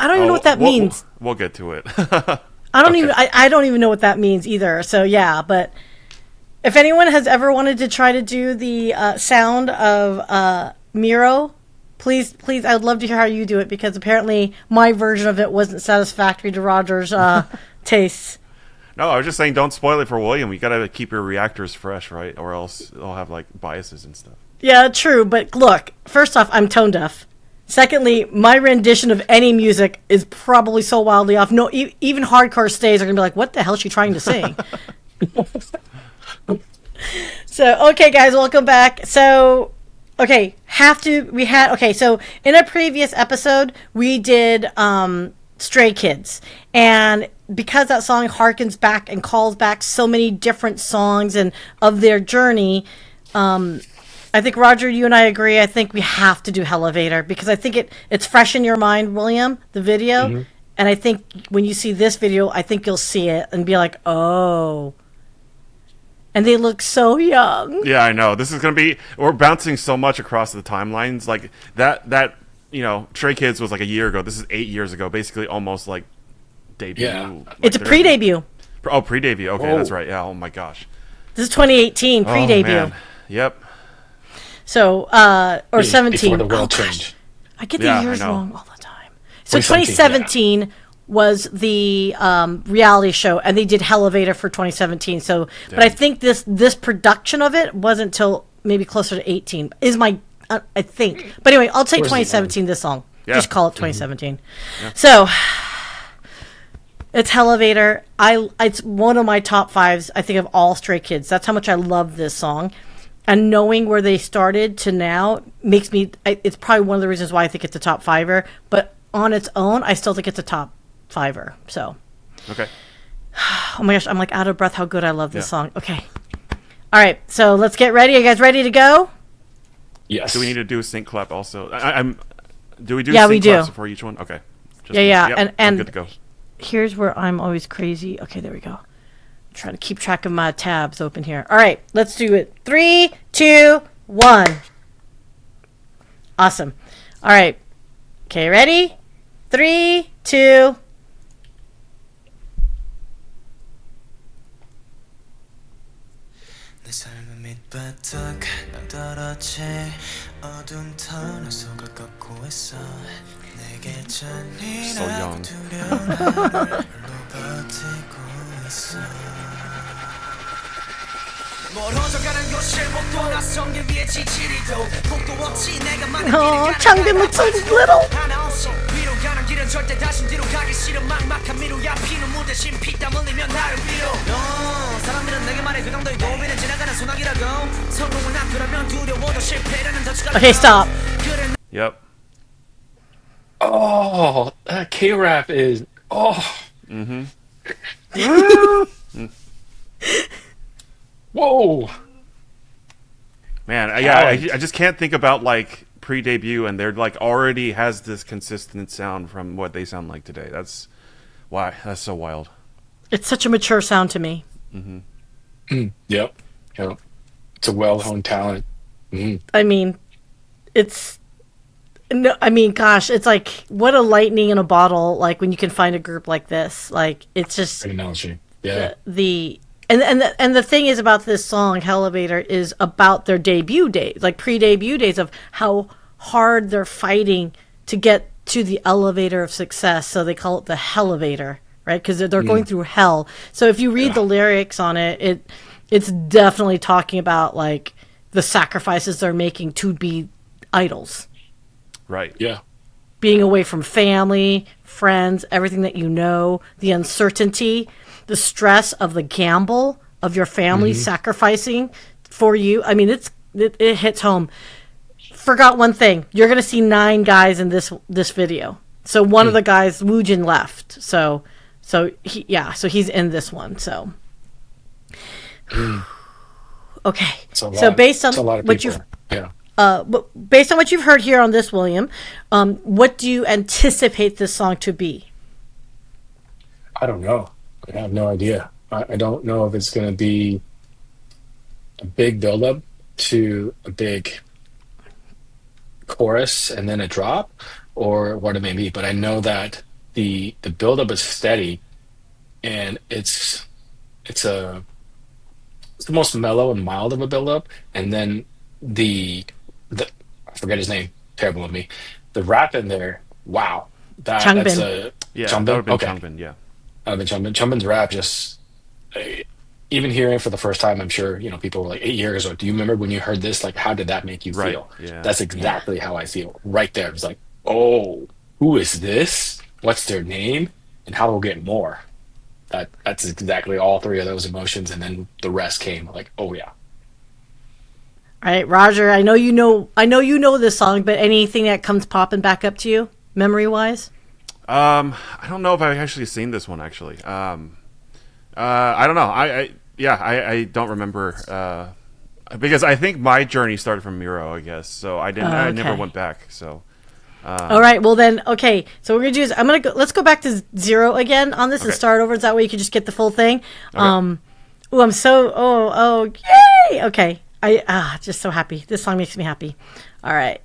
I don't even know what that means. We'll get to it. I don't even know what that means either. So yeah, but if anyone has ever wanted to try to do the sound of Miro, please, I would love to hear how you do it, because apparently my version of it wasn't satisfactory to Roger's tastes. No, I was just saying, don't spoil it for William. You gotta keep your reactors fresh, right? Or else they'll have like biases and stuff. Yeah, true. But look, first off, I'm tone deaf. Secondly, my rendition of any music is probably so wildly off. No, even hardcore stays are gonna be like, "What the hell is she trying to sing?" So, okay, guys, welcome back. So, okay, so in a previous episode, we did Stray Kids. And because that song harkens back and calls back so many different songs and of their journey, I think, Roger, you and I agree, I think we have to do Hellevator, because I think it's fresh in your mind, William, the video. Mm-hmm. And I think when you see this video, I think you'll see it and be like, oh. And they look so young. Yeah, I know. This is going to be... We're bouncing so much across the timelines. Like, that Stray Kids was like a year ago. This is 8 years ago. Basically almost like debut. Yeah. Like it's a pre-debut. Oh, pre-debut. Okay, that's right. Yeah, oh my gosh. This is 2018, pre-debut. Man. Yep. So, or 17. Before the world changed. I get the years wrong all the time. So 2017 was the reality show, and they did Hellevator for 2017. So, but I think this production of it wasn't until maybe closer to 18. Is my I think. But anyway, I'll take 2017. This song. Yeah. Just call it 2017. Mm-hmm. Yeah. So it's Hellevator. It's one of my top fives, I think, of all Stray Kids. That's how much I love this song. And knowing where they started to now makes me... it's probably one of the reasons why I think it's a top fiver. But on its own, I still think it's a top fiver. So... Okay. Oh my gosh, I'm like out of breath how good I love this song. Okay. All right, so let's get ready. Are you guys ready to go? Yes. Do we need to do a sync clap also? Do we do sync claps for each one? Okay. Yeah. Yep, and good to go. Here's where I'm always crazy. Okay, there we go. Trying to keep track of my tabs open here. All right, let's do it. 3, 2, 1. Awesome. All right. Okay, ready? 3, 2. So young. Oh, Changbin looks so little. Okay, stop. Yep. Oh, that K-rap is... Oh. Mm-hmm. Whoa. Man, I just can't think about like pre-debut, and they're like already has this consistent sound from what they sound like today. That's so wild. It's such a mature sound to me. Mm-hmm. Yep. It's a well-honed talent. Mm-hmm. I mean, gosh, it's like what a lightning in a bottle. Like when you can find a group like this, like it's just great analogy. Yeah. And the thing is about this song, Hellevator, is about their debut days, like pre-debut days of how hard they're fighting to get to the elevator of success. So they call it the Hellevator, right? Because they're going through hell. So if you read the lyrics on it, it's definitely talking about like the sacrifices they're making to be idols. Right. Yeah. Being away from family, friends, everything that you know, the uncertainty, the stress of the gamble of your family sacrificing for you. I mean, it hits home. Forgot one thing. You're going to see 9 guys in this video. So one of the guys, Woojin, left. So he's in this one. So okay. So based on what you've based on what you've heard here on this, William, what do you anticipate this song to be? I don't know. I have no idea. I don't know if it's going to be a big build-up to a big chorus and then a drop, or what it may be. But I know that the buildup is steady, and it's a it's the most mellow and mild of a buildup, and then the I forget his name, terrible of me. The rap in there, wow, that's Changbin. a Yeah, that would have Changbin. been Okay, Changbin. Yeah. the Changbin's rap just uh, even hearing it for the first time, I'm sure people were like 8 years ago. Do you remember when you heard this? Like, how did that make you Right. feel? Yeah. That's Yeah. exactly how I feel right there. It's like, oh, who is this? What's their name? And how will get more? That's exactly all three of those emotions, and then the rest came like, oh yeah. All right, Roger. I know you know. I know you know this song, but anything that comes popping back up to you, memory wise? I don't know if I've actually seen this one actually. I don't know. I don't remember. Because I think my journey started from Miro, I guess. So I didn't. I never Okay. went back. So All right. Well then, okay. So we're gonna do is I'm gonna go. Let's go back to 0 again on this and Okay. start over. That way you can just get the full thing. Okay. Oh, I'm so. Oh, yay. Okay. Just so happy. This song makes me happy. All right.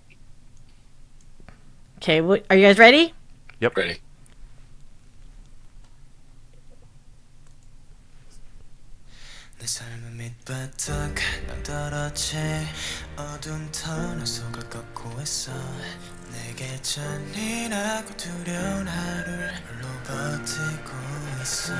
Okay. Are you guys ready? Yep. Ready. 내 삶은 밑바닥 난 떨어지 어두운 터널 속을 걷고 있어 내게 잔인하고 두려운 하루를 홀로 버티고 있어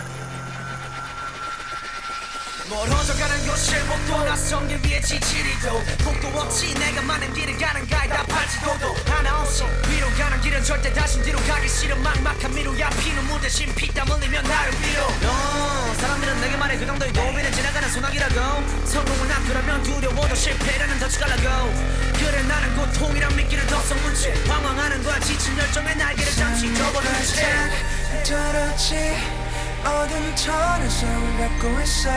멀어져가는 것을 못 돌아선 길 위에 지지리도 곡도 없이 내가 많은 길을 가는 가이다 팔지도도 하나 없이 위로 가는 길은 절대 다신 뒤로 가기 싫은 막막한 미로야 피눈물 대신 피땀 흘리며 나를 빌어 사람들은 내게 말해 그 정도의 도비는 지나가는 소나기라고 성공을 낳고라면 두려워도 실패라는 덫이 갈라고 그래 나는 고통이란 미끼를 더 섞은 채 방황하는 거야 지친 열정의 날개를 잠시 접어둔 채 떨어지 어두운 터널 속을 걷고 있어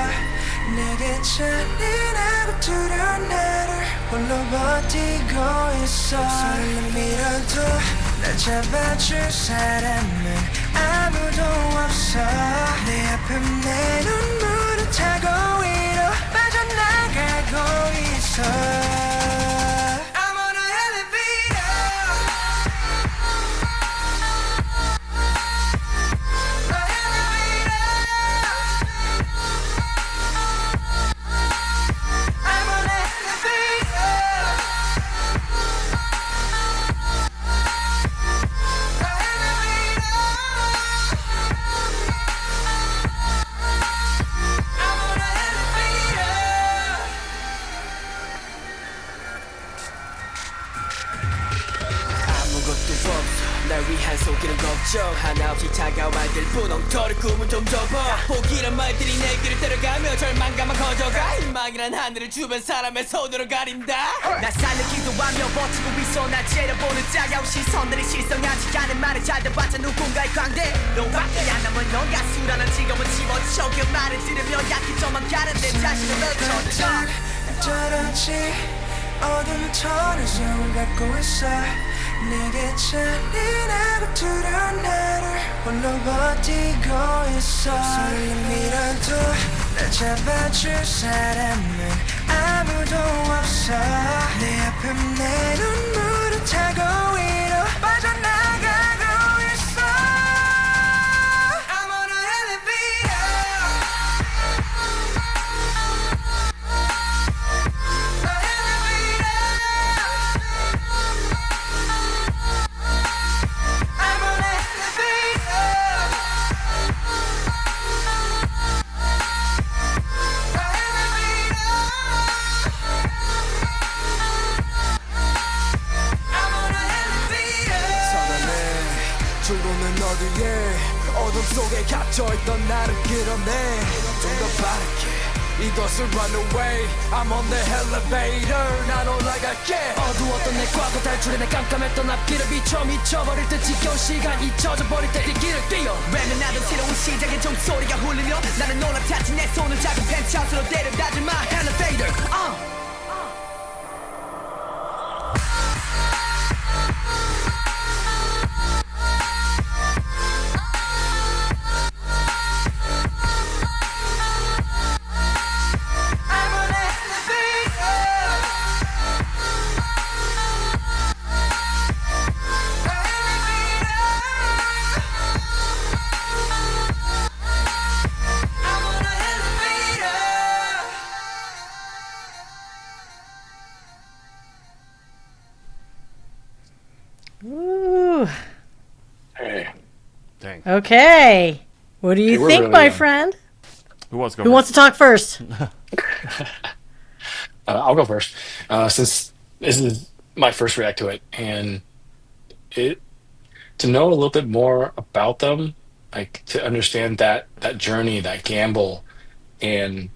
내게 잔인하고 두려운 나를 홀로 버티고 있어 손을 밀어도 날 잡아줄 사람은 아무도 없어 내 앞에 내 눈물을 타고 위로 빠져나가고 있어 I'm on a elevator 날 위한 속이는 걱정 하나 없이 다가와야 될 분홍털의 꿈을 좀 접어 포기란 말들이 내 길을 때려가며 절망감만 커져가 희망이란 하늘을 주변 사람의 손으로 가린다 날 살리기도 하며 버티고 있어 날 째려보는 짜가운 시선들이 실성하지 않은 말을 잘 들어봤자 누군가의 광대 너밖에 안 남은 넌 가수라는 직업은 집어쳐 그 말을 들으며 약해 저만 가는 내 자신을 멈춰 떨어지 어두운 터널 속을 걷고 있어 내게 잔인하고 두려운 나를 홀로 버티고 있어 손을 밀어도 날 잡아줄 사람은 아무도 없어 내 앞에 내 눈물을 타고 위로 빠져나가고 있어 I'm on a elevator 주로는 어디에 어둠 속에 갇혀있던 나를 끌어내 좀 더 빠르게 이것을 run away I'm on the elevator 난 올라갈게 어두웠던 내 과거 탈출해 내 깜깜했던 앞길을 비춰 미쳐버릴 듯 지겨운 시간 잊혀져 버릴 때 이 길을 뛰어 외면하던 새로운 시작의 종소리가 울리며 나는 올라탔지 내 손을 작은 펜트하우스로 데려다줄 my elevator Dang. Okay. What do you Okay, we're think, really, my friend? Who wants to go Who first? wants to talk first? I'll go first, since this is my first react to it, and it to know a little bit more about them, like to understand that journey, that gamble, and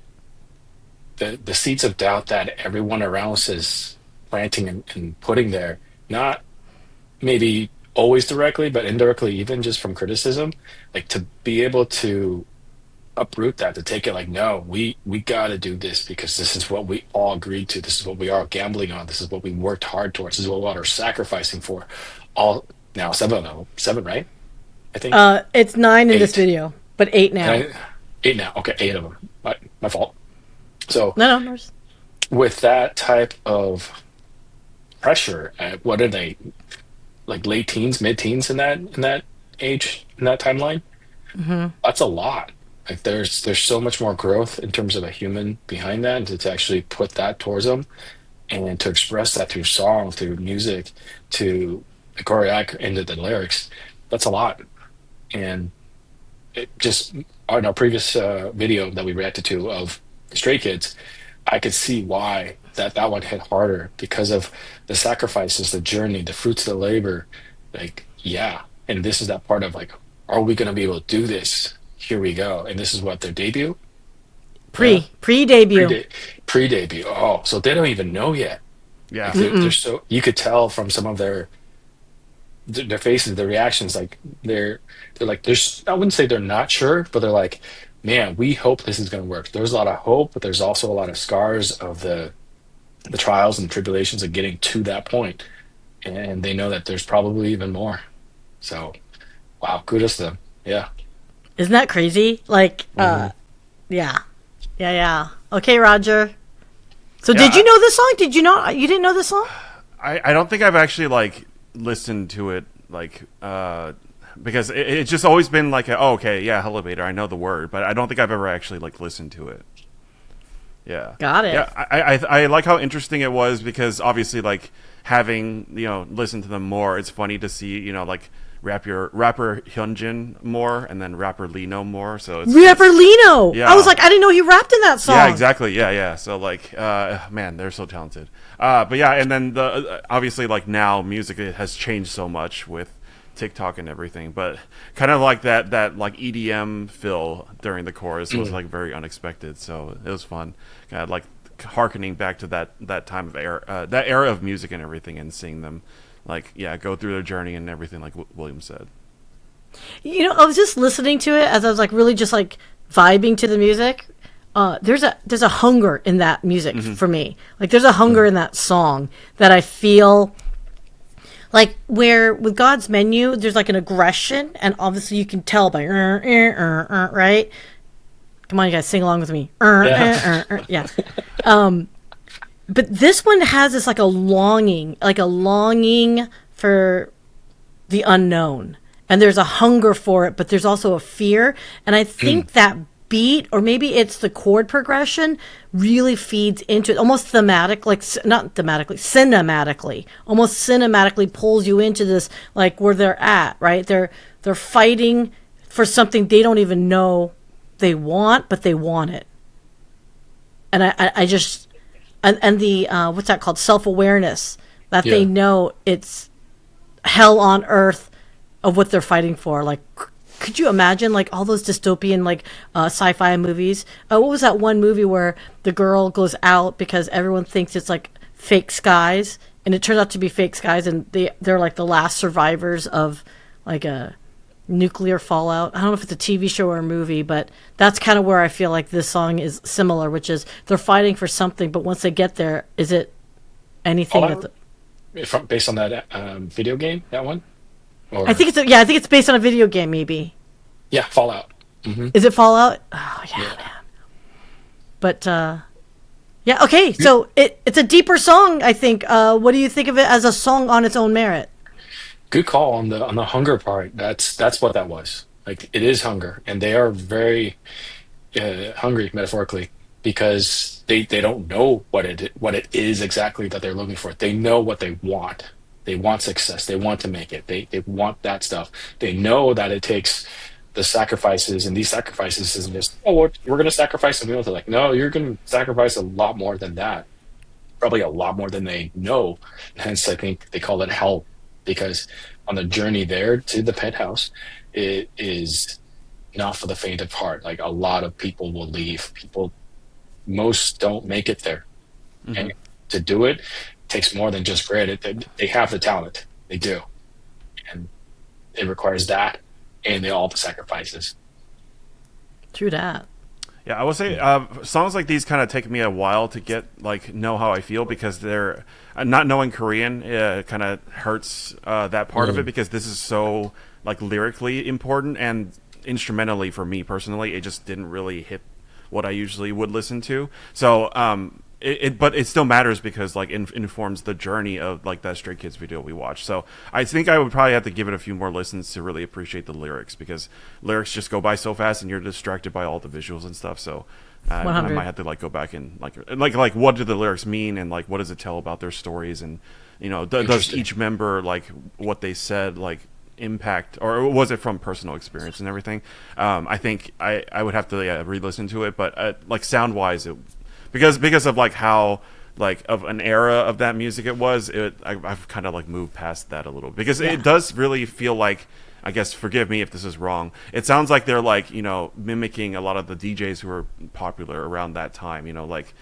the seeds of doubt that everyone around us is planting and putting there, not maybe always directly, but indirectly, even just from criticism, like to be able to uproot that, to take it like, no, we got to do this because this is what we all agreed to, this is what we are gambling on, this is what we worked hard towards, this is what we are sacrificing for. All now seven, right? I think It's 9 in this eight. video, but 8 now. And eight now. Okay, eight of them. My fault. So No. with that type of pressure, what are they, like late teens, mid teens in that age, in that timeline? That's a lot. Like there's so much more growth in terms of a human behind that, and to actually put that towards them and to express that through song, through music, to the choreography into the lyrics, that's a lot. And it just on our previous video that we reacted to of Stray Kids, I could see why that one hit harder because of the sacrifices, the journey, the fruits of the labor. Like, yeah, and this is that part of like, are we going to be able to do this? Here we go, and this is what their debut, yeah, Pre-debut. pre-debut. Oh, so they don't even know yet. Yeah. Like they're so, you could tell from some of their faces, their reactions, like they're like there's, I wouldn't say they're not sure, but they're like, man, we hope this is going to work. There's a lot of hope, but there's also a lot of scars of the trials and tribulations of getting to that point, and they know that there's probably even more. So, wow, kudos to them. Yeah. Isn't that crazy? Like, yeah. Okay, Roger. So Yeah, did you know this song? Did you not? You didn't know this song? I don't think I've actually like listened to it like because it's just always been like oh, okay, yeah, Hellevator, I know the word, but I don't think I've ever actually like listened to it. Yeah. Got it. Yeah, I like how interesting it was because obviously like having, listened to them more, it's funny to see, like rapper Hyunjin more and then rapper Lino more. So it's Rapper Lino. Yeah. I was like, I didn't know he rapped in that song. Yeah, exactly. Yeah. So like, man, they're so talented. But yeah, and then the obviously like now music has changed so much with TikTok and everything, but kind of like that like EDM fill during the chorus was like very unexpected. So it was fun, kind of like harkening back to that time of era, that era of music and everything, and seeing them like go through their journey and everything, like William said. I was just listening to it as I was like really just like vibing to the music. There's a hunger in that music for me. Like there's a hunger in that song that I feel like where with God's Menu, there's like an aggression, and obviously you can tell by right? Come on, you guys, sing along with me. Yeah. But this one has this like a longing for the unknown. And there's a hunger for it, but there's also a fear. And I think that beat, or maybe it's the chord progression, really feeds into it, almost thematic, like not thematically, cinematically, almost cinematically pulls you into this, like where they're at, right? They're fighting for something they don't even know they want, but they want it. And I just, and the, what's that called? Self-awareness, that they know it's hell on earth of what they're fighting for. Like, could you imagine like all those dystopian like sci-fi movies? What was that one movie where the girl goes out because everyone thinks it's like fake skies, and it turns out to be fake skies, and they're like the last survivors of like a nuclear fallout. I don't know if it's a TV show or a movie, but that's kind of where I feel like this song is similar, which is they're fighting for something, but once they get there, is it anything based on that video game, that one? Or, I think it's based on a video game, maybe. yeah, Fallout. Is it Fallout? Oh yeah, man. But yeah, okay. So it's a deeper song, I think. What do you think of it as a song on its own merit? Good call on the hunger part. That's what that was. Like it is hunger, and they are very hungry metaphorically because they don't know what it is exactly that they're looking for. They know what they want, They want success. They want to make it. They want that stuff. They know that it takes the sacrifices, and these sacrifices isn't just, oh, we're going to sacrifice a meal. They're like, no, you're going to sacrifice a lot more than that. Probably a lot more than they know. Hence, I think they call it hell, because on the journey there to the penthouse, it is not for the faint of heart. Like, a lot of people will leave. Most don't make it there. Mm-hmm. And to do it takes more than just grit. They have the talent. They do. And it requires that and all the sacrifices. True that. Yeah, I would say songs like these kind of take me a while to know how I feel, because they're not knowing Korean kind of hurts that part of it, because this is so like lyrically important, and instrumentally for me personally, it just didn't really hit what I usually would listen to. So but it still matters, because like informs the journey of like that Stray Kids video we watched. So I think I would probably have to give it a few more listens to really appreciate the lyrics, because lyrics just go by so fast and you're distracted by all the visuals and stuff. So I might have to like go back and like what do the lyrics mean, and like what does it tell about their stories, and does each member, like what they said, like impact, or was it from personal experience and everything? I think I would have to re-listen to it, but like sound wise, because of like how like of an era of that music it was, I've kind of like moved past that a little, because it does really feel like, I guess, forgive me if this is wrong, it sounds like they're like mimicking a lot of the DJs who were popular around that time, like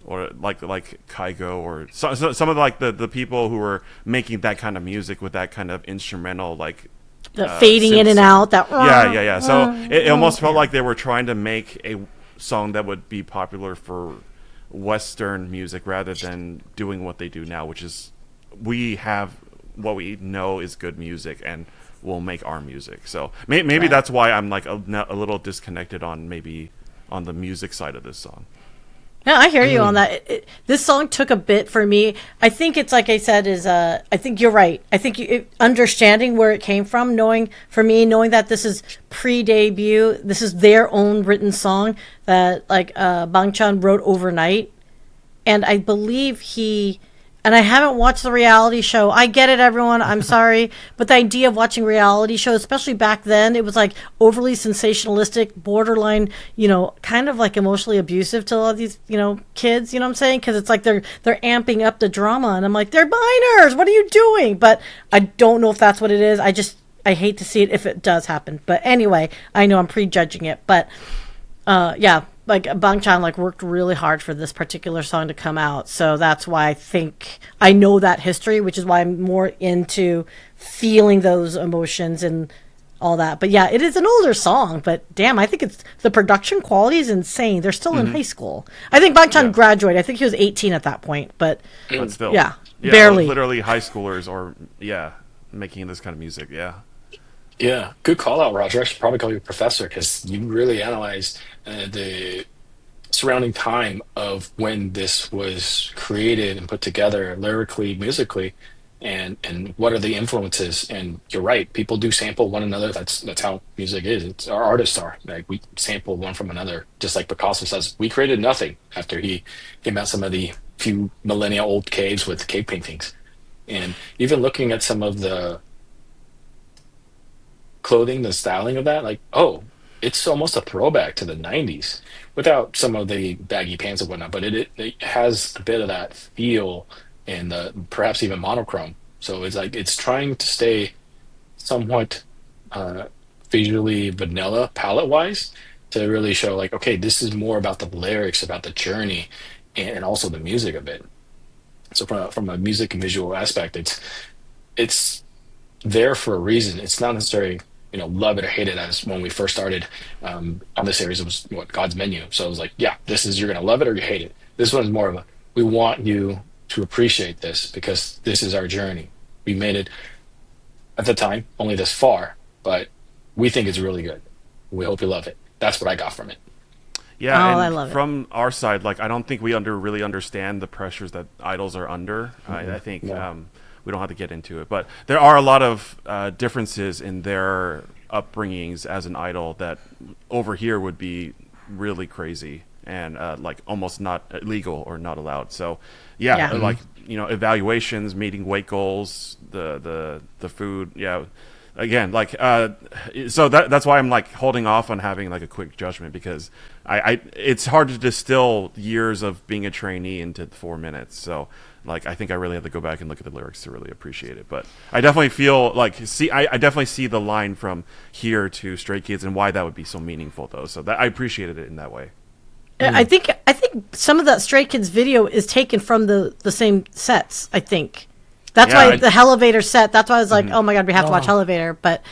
or like Kygo, or some of like the people who were making that kind of music with that kind of instrumental, like the fading in and out, that yeah. So it almost felt like they were trying to make a song that would be popular for Western music, rather than doing what they do now, which is we have what we know is good music and we'll make our music. So maybe that's why I'm like a little disconnected on the music side of this song. Yeah, I hear you on that. This song took a bit for me. I think it's like I said, I think you're right. I think understanding where it came from, knowing that this is pre-debut, this is their own written song that like Bangchan wrote overnight, and I believe and I haven't watched the reality show. I get it, everyone. I'm sorry. But the idea of watching reality shows, especially back then, it was like overly sensationalistic, borderline, kind of like emotionally abusive to a lot of these, kids, you know what I'm saying? Because it's like they're amping up the drama. And I'm like, they're minors. What are you doing? But I don't know if that's what it is. I hate to see it if it does happen. But anyway, I know I'm prejudging it. But yeah. Like Bangchan worked really hard for this particular song to come out, so that's why I think I know that history, which is why I'm more into feeling those emotions and all that. But yeah, it is an older song, but damn, I think the production quality is insane. They're still in high school. I think Bangchan graduated. I think he was 18 at that point, but still, yeah, barely. Literally high schoolers, or making this kind of music. Yeah, good call out, Roger. I should probably call you a professor, because you really analyzed the surrounding time of when this was created and put together lyrically, musically, and what are the influences. And you're right, people do sample one another. That's how music is. It's our artists are like, we sample one from another. Just like Picasso says, we created nothing after he came out some of the few millennia old caves with cave paintings. And even looking at some of the clothing, the styling of that, like, oh, it's almost a throwback to the 90s without some of the baggy pants and whatnot, but it has a bit of that feel, and perhaps even monochrome. So it's like it's trying to stay somewhat visually vanilla palette wise, to really show like, okay, this is more about the lyrics, about the journey, and also the music of it. So from a music and visual aspect, it's there for a reason. It's not necessarily love it or hate it, as when we first started on the series, it was God's Menu. So it was like, yeah, this is, you're gonna love it or you hate it. This one's more of a, we want you to appreciate this because this is our journey. We made it at the time only this far, but we think it's really good. We hope you love it. That's what I got from it. Yeah, and I love from our side, I don't think we really understand the pressures that idols are under. I think we don't have to get into it, but there are a lot of differences in their upbringings as an idol that over here would be really crazy. and like almost not illegal or not allowed. So yeah. Like, you know, evaluations, meeting weight goals, the food. Yeah. Again, like, so that's why I'm like holding off on having like a quick judgment, because it's hard to distill years of being a trainee into 4 minutes. So like, I think I really have to go back and look at the lyrics to really appreciate it. But I definitely feel like, I definitely see the line from here to Stray Kids and why that would be so meaningful though. So that I appreciated it in that way. I think some of that Stray Kids video is taken from the same sets, I think. That's why the Hellevator set, that's why I was like, oh my God, we have to watch Hellevator. But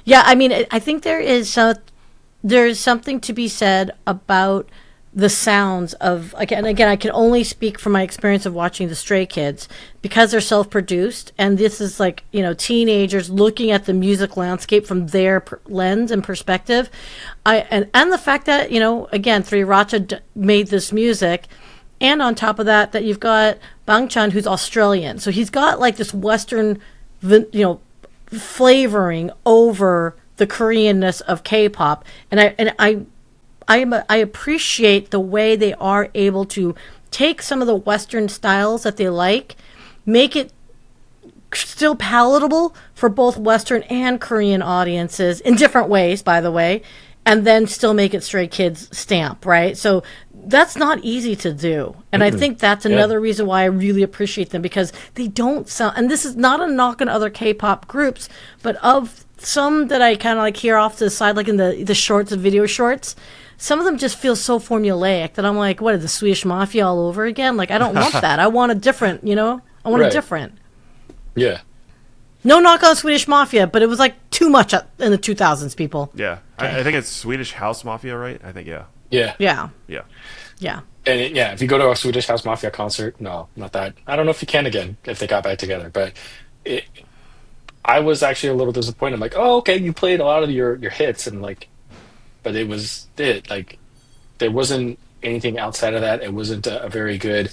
yeah, I mean, I think there's something to be said about the sounds of, again, I can only speak from my experience of watching the Stray Kids, because they're self-produced, and this is like, you know, teenagers looking at the music landscape from their lens and perspective. And the fact that, you know, again, Sriracha made this music, and on top of that, you've got Bangchan, who's Australian. So he's got like this Western, you know, flavoring over the Koreanness of K-pop. And I appreciate the way they are able to take some of the Western styles that they like, make it still palatable for both Western and Korean audiences in different ways, by the way, and then still make it Stray Kids stamp, right? So that's not easy to do. And I think that's another reason why I really appreciate them, because they don't sound, and this is not a knock on other K-pop groups, but of some that I kind of like hear off to the side, like in the shorts, the video shorts, some of them just feel so formulaic that I'm like, what, is the Swedish Mafia all over again? Like, I don't want that. I want a different, you know? I want a different. Yeah. No knock on Swedish Mafia, but it was like too much in the 2000s, people. Yeah. I think it's Swedish House Mafia, right? I think, yeah. Yeah. Yeah. Yeah. Yeah. And if you go to a Swedish House Mafia concert, no, not that. I don't know if you can again, if they got back together, but I was actually a little disappointed. I'm like, oh, okay, you played a lot of your hits, and like, but it was it. Like, there wasn't anything outside of that. It wasn't a very good,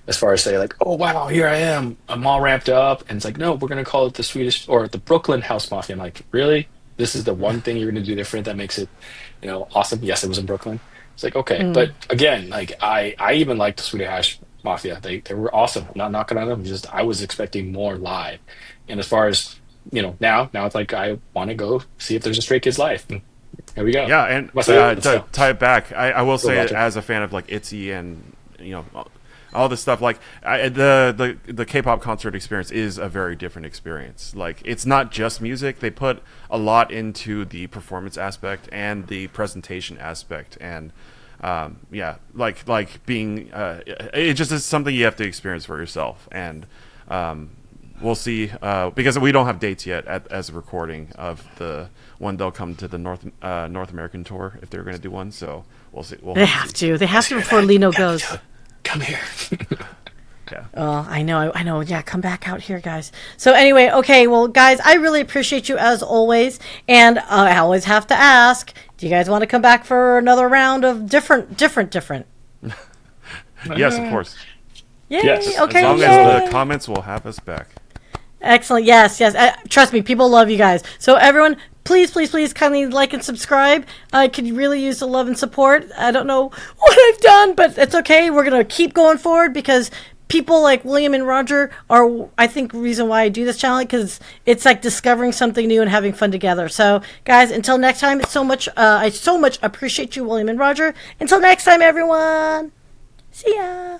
as far as say like, oh wow, here I am, I'm all ramped up, and it's like, no, we're gonna call it the Swedish or the Brooklyn House Mafia. I'm like, really? This is the one thing you're gonna do different that makes it, you know, awesome? Yes, it was in Brooklyn. It's like, okay, but again, like I even liked the Swedish House Mafia. They were awesome. I'm not knocking on them. Just I was expecting more live, and as far as you know, now it's like I want to go see if there's a Stray Kids live. And here we go. Yeah, and to tie it back, I will say, as a fan of like ITZY and, you know, all this stuff, like the K-pop concert experience is a very different experience. Like, it's not just music; they put a lot into the performance aspect and the presentation aspect, and yeah, like being it just is something you have to experience for yourself, and we'll see, because we don't have dates yet as a recording of the one they'll come to the North American tour if they're going to do one. So we'll see. They have to before Lino goes. Come here. Yeah. Oh, I know. Yeah, come back out here, guys. So anyway, okay, well, guys, I really appreciate you as always, and I always have to ask: do you guys want to come back for another round of different? Yes, of course. Yay! Yes. Okay. As long as the comments will have us back. Excellent. Yes. Trust me, people love you guys. So everyone, please kindly like and subscribe. I could really use the love and support. I don't know what I've done, but it's okay. We're going to keep going forward, because people like William and Roger are, I think, reason why I do this channel, because it's like discovering something new and having fun together. So guys, until next time, I so much appreciate you, William and Roger. Until next time, everyone. See ya.